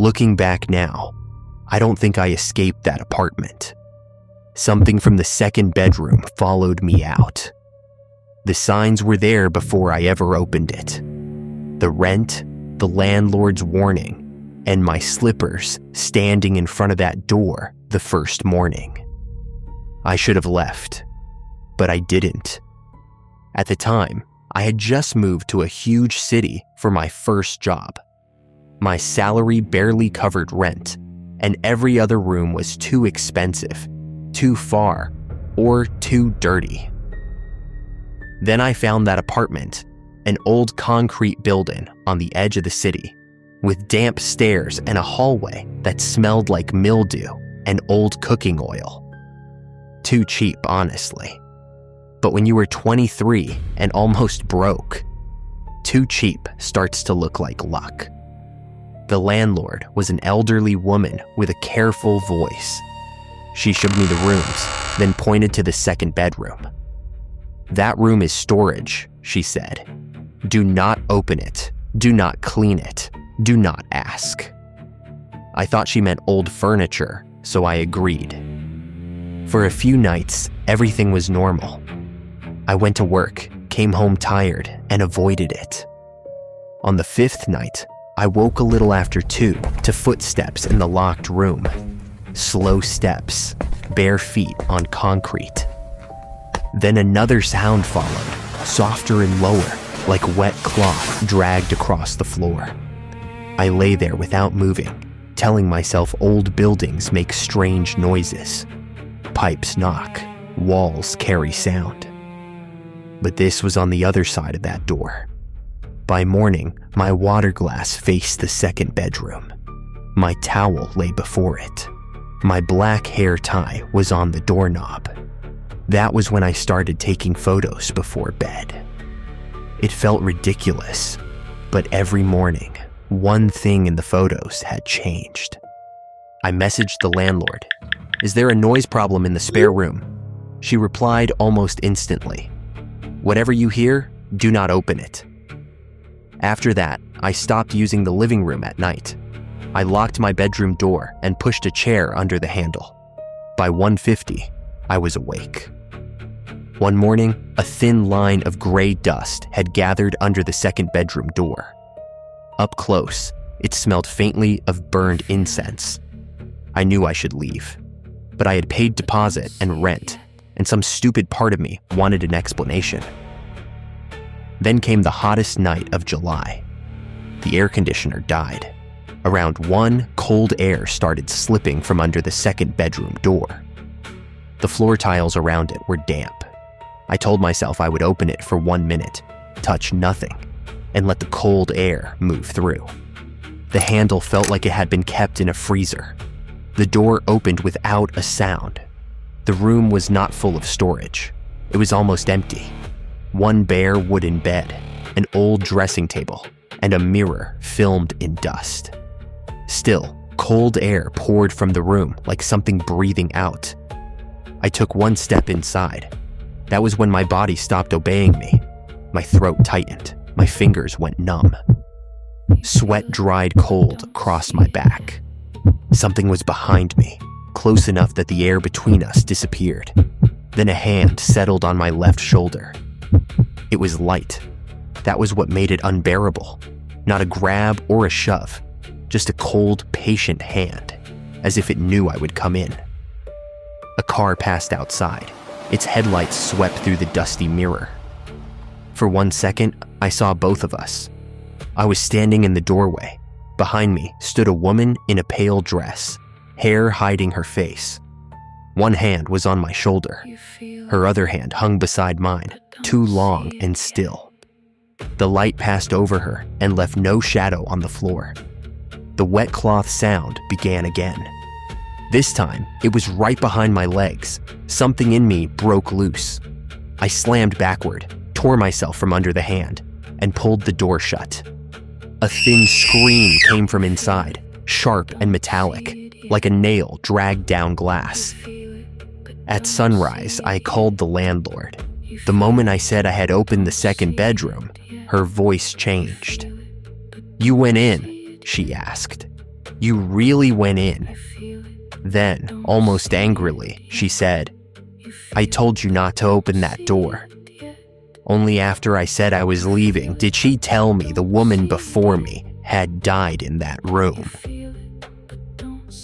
Looking back now, I don't think I escaped that apartment. Something from the second bedroom followed me out. The signs were there before I ever opened it. The rent, the landlord's warning, and my slippers standing in front of that door the first morning. I should have left, but I didn't. At the time, I had just moved to a huge city for my first job. My salary barely covered rent, and every other room was too expensive, too far, or too dirty. Then I found that apartment, an old concrete building on the edge of the city, with damp stairs and a hallway that smelled like mildew and old cooking oil. Too cheap, honestly. But when you were 23 and almost broke, too cheap starts to look like luck. The landlord was an elderly woman with a careful voice. She showed me the rooms, then pointed to the second bedroom. "That room is storage," she said. "Do not open it. Do not clean it. Do not ask." I thought she meant old furniture, so I agreed. For a few nights, everything was normal. I went to work, came home tired, and avoided it. On the fifth night, I woke a little after 2 to footsteps in the locked room. Slow steps, bare feet on concrete. Then another sound followed, softer and lower, like wet cloth dragged across the floor. I lay there without moving, telling myself old buildings make strange noises. Pipes knock, walls carry sound. But this was on the other side of that door. By morning, my water glass faced the second bedroom. My towel lay before it. My black hair tie was on the doorknob. That was when I started taking photos before bed. It felt ridiculous, but every morning, one thing in the photos had changed. I messaged the landlord, "Is there a noise problem in the spare room?" She replied almost instantly, "Whatever you hear, do not open it." After that, I stopped using the living room at night. I locked my bedroom door and pushed a chair under the handle. By 1:50, I was awake. One morning, a thin line of gray dust had gathered under the second bedroom door. Up close, it smelled faintly of burned incense. I knew I should leave, but I had paid deposit and rent, and some stupid part of me wanted an explanation. Then came the hottest night of July. The air conditioner died. Around 1, cold air started slipping from under the second bedroom door. The floor tiles around it were damp. I told myself I would open it for 1 minute, touch nothing, and let the cold air move through. The handle felt like it had been kept in a freezer. The door opened without a sound. The room was not full of storage. It was almost empty. One bare wooden bed, an old dressing table, and a mirror filmed in dust. Still, cold air poured from the room like something breathing out. I took 1 step inside. That was when my body stopped obeying me. My throat tightened. My fingers went numb. Sweat dried cold across my back. Something was behind me, close enough that the air between us disappeared. Then a hand settled on my left shoulder. It was light. That was what made it unbearable. Not a grab or a shove, just a cold, patient hand, as if it knew I would come in. A car passed outside. Its headlights swept through the dusty mirror. For 1 second, I saw both of us. I was standing in the doorway. Behind me stood a woman in a pale dress, hair hiding her face. One hand was on my shoulder. Her other hand hung beside mine, too long and still. The light passed over her and left no shadow on the floor. The wet cloth sound began again. This time, it was right behind my legs. Something in me broke loose. I slammed backward, tore myself from under the hand, and pulled the door shut. A thin scream came from inside, sharp and metallic, like a nail dragged down glass. At sunrise, I called the landlord. The moment I said I had opened the second bedroom, her voice changed. "You went in?" she asked. You really went in." Then, almost angrily, she said, "I told you not to open that door." Only after I said I was leaving did she tell me the woman before me had died in that room.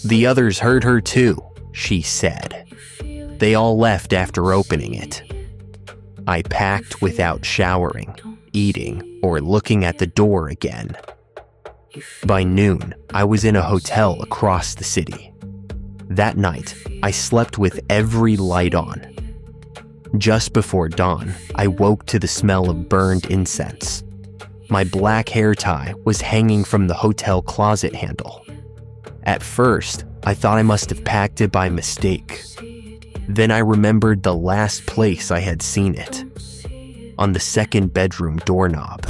"The others heard her too," she said. "They all left after opening it." I packed without showering, eating, or looking at the door again. By noon, I was in a hotel across the city. That night, I slept with every light on. Just before dawn, I woke to the smell of burned incense. My black hair tie was hanging from the hotel closet handle. At first, I thought I must have packed it by mistake. Then I remembered the last place I had seen it, on the second bedroom doorknob.